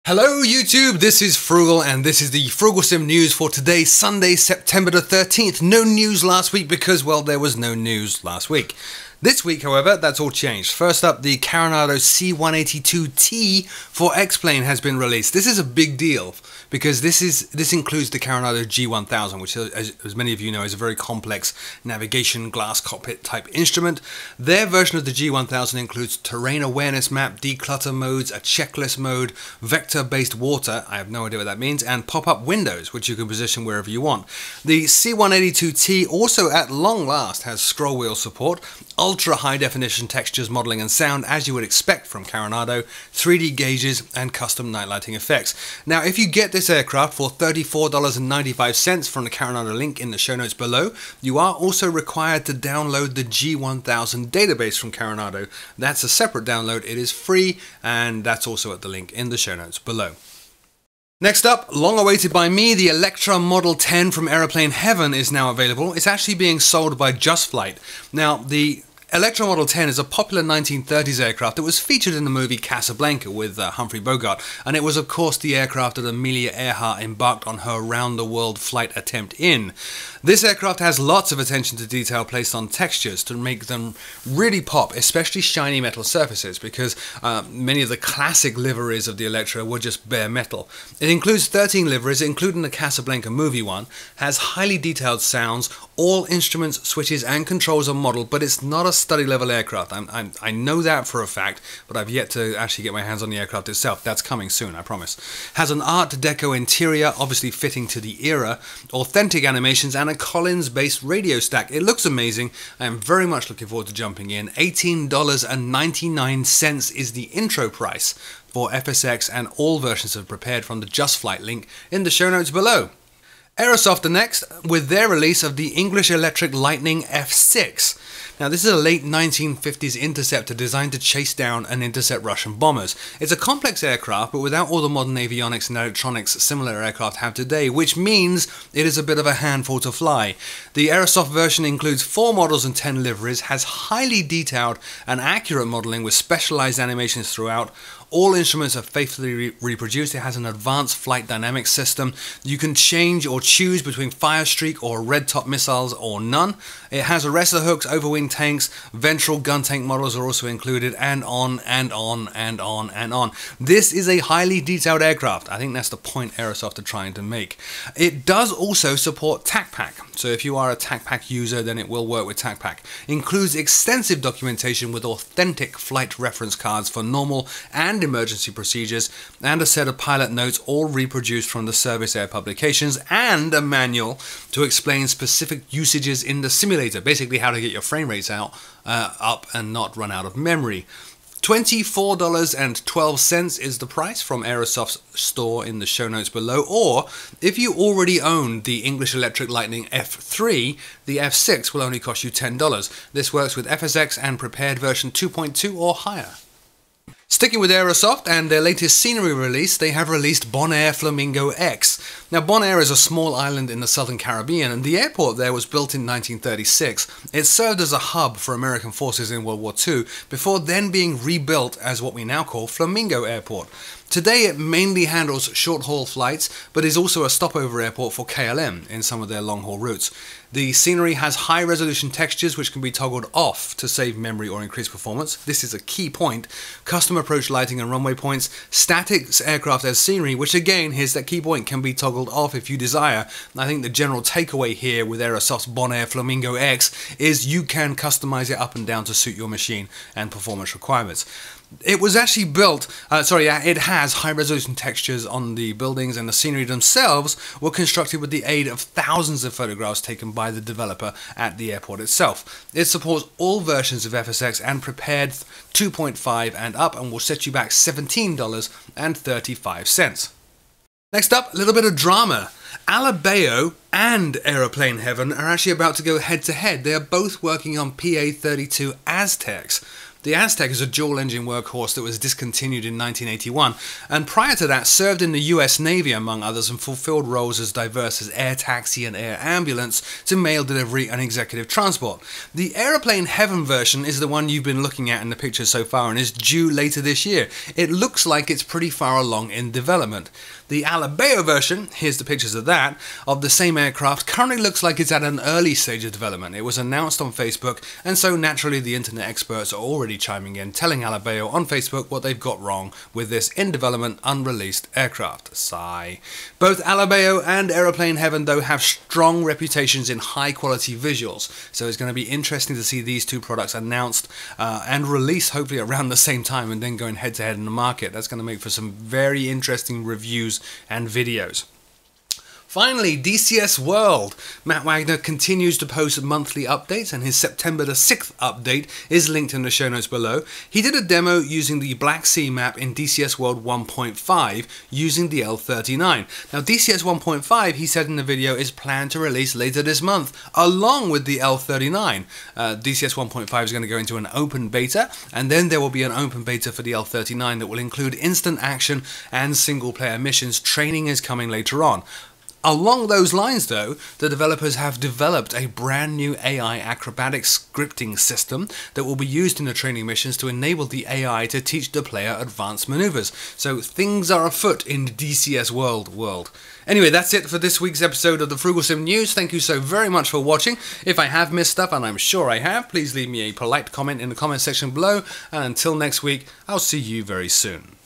Hello YouTube, this is Frugal and this is the Frooglesim news for today, Sunday, September the 13th. No news last week because, well, there was no news last week. This week, however, that's all changed. First up, the Carenado C182T for X-Plane has been released. This is a big deal because this includes the Carenado G1000, which, as many of you know, is a very complex navigation glass cockpit type instrument. Their version of the G1000 includes terrain awareness map, declutter modes, a checklist mode, vector-based water, I have no idea what that means, and pop-up windows, which you can position wherever you want. The C182T also, at long last, has scroll wheel support, ultra high definition textures, modeling and sound as you would expect from Carenado, 3D gauges and custom night lighting effects. Now if you get this aircraft for $34.95 from the Carenado link in the show notes below, you are also required to download the G1000 database from Carenado. That's a separate download, it is free, and that's also at the link in the show notes below. Next up, long awaited by me, the Electron Model 10 from Aeroplane Heaven is now available. It's actually being sold by Just Flight. Now, the Electron Model 10 is a popular 1930s aircraft that was featured in the movie Casablanca with Humphrey Bogart, and it was of course the aircraft that Amelia Earhart embarked on her round-the-world flight attempt in. This aircraft has lots of attention to detail placed on textures to make them really pop, especially shiny metal surfaces, because many of the classic liveries of the Electra were just bare metal. It includes 13 liveries, including the Casablanca movie one, has highly detailed sounds, all instruments, switches and controls are modeled, but it's not a study level aircraft. I know that for a fact, but I've yet to actually get my hands on the aircraft itself. That's coming soon, I promise. Has an Art Deco interior, obviously fitting to the era, authentic animations and a Collins based radio stack. It looks amazing. I am very much looking forward to jumping in. $18.99 is the intro price for FSX, and all versions are prepared from the Just Flight link in the show notes below. Aerosoft are next with their release of the English Electric Lightning F6. Now this is a late 1950s interceptor designed to chase down and intercept Russian bombers. It's a complex aircraft, but without all the modern avionics and electronics similar aircraft have today, which means it is a bit of a handful to fly. The Aerosoft version includes 4 models and 10 liveries, has highly detailed and accurate modeling with specialized animations throughout. All instruments are faithfully reproduced. It has an advanced flight dynamics system. You can change or choose between Firestreak or red top missiles or none. It has arrestor hooks, overwing tanks, ventral gun tank models are also included, and on and on and on and on. This is a highly detailed aircraft. I think that's the point Aerosoft are trying to make. It does also support TACPack, so if you are a TACPack user, then it will work with TACPack. Includes extensive documentation with authentic flight reference cards for normal and emergency procedures, and a set of pilot notes all reproduced from the service air publications, and a manual to explain specific usages in the simulator, basically how to get your frame rates up and not run out of memory. $24.12 is the price from Aerosoft's store in the show notes below, or if you already own the English Electric Lightning F3, the F6 will only cost you $10. This works with FSX and prepared version 2.2 or higher. Sticking with Aerosoft and their latest scenery release, they have released Bonaire Flamingo X. Now Bonaire is a small island in the southern Caribbean, and the airport there was built in 1936. It served as a hub for American forces in World War II, before then being rebuilt as what we now call Flamingo Airport. Today it mainly handles short-haul flights, but is also a stopover airport for KLM in some of their long-haul routes. The scenery has high-resolution textures which can be toggled off to save memory or increase performance. This is a key point. Custom approach lighting and runway points. Static aircraft as scenery, which again, here's that key point, can be toggled off if you desire. I think the general takeaway here with Aerosoft's Bonaire Flamingo X is you can customize it up and down to suit your machine and performance requirements. It was actually built, it has high-resolution textures on the buildings, and the scenery themselves were constructed with the aid of thousands of photographs taken by the developer at the airport itself. It supports all versions of FSX and prepared 2.5 and up, and will set you back $17.35. Next up, a little bit of drama. Alabeo and Aeroplane Heaven are actually about to go head-to-head. They are both working on PA-32 Aztecs. The Aztec is a dual-engine workhorse that was discontinued in 1981, and prior to that served in the US Navy among others and fulfilled roles as diverse as air taxi and air ambulance to mail delivery and executive transport. The Aeroplane Heaven version is the one you've been looking at in the pictures so far and is due later this year. It looks like it's pretty far along in development. The Alabeo version, here's the pictures of that, of the same aircraft currently looks like it's at an early stage of development. It was announced on Facebook, and so naturally the internet experts are already chiming in, telling Alabeo on Facebook what they've got wrong with this in-development, unreleased aircraft. Sigh. Both Alabeo and Aeroplane Heaven, though, have strong reputations in high-quality visuals, so it's going to be interesting to see these two products announced and released hopefully around the same time and then going head-to-head in the market. That's going to make for some very interesting reviews and videos. Finally, DCS World. Matt Wagner continues to post monthly updates, and his September the 6th update is linked in the show notes below. He did a demo using the Black Sea map in DCS World 1.5 using the L39. Now, DCS 1.5, he said in the video, is planned to release later this month, along with the L39. DCS 1.5 is going to go into an open beta, and then there will be an open beta for the L39 that will include instant action and single-player missions. Training is coming later on. Along those lines, though, the developers have developed a brand new AI acrobatic scripting system that will be used in the training missions to enable the AI to teach the player advanced maneuvers. So things are afoot in the DCS world. Anyway, that's it for this week's episode of the Frooglesim News. Thank you so very much for watching. If I have missed stuff, and I'm sure I have, please leave me a polite comment in the comment section below. And until next week, I'll see you very soon.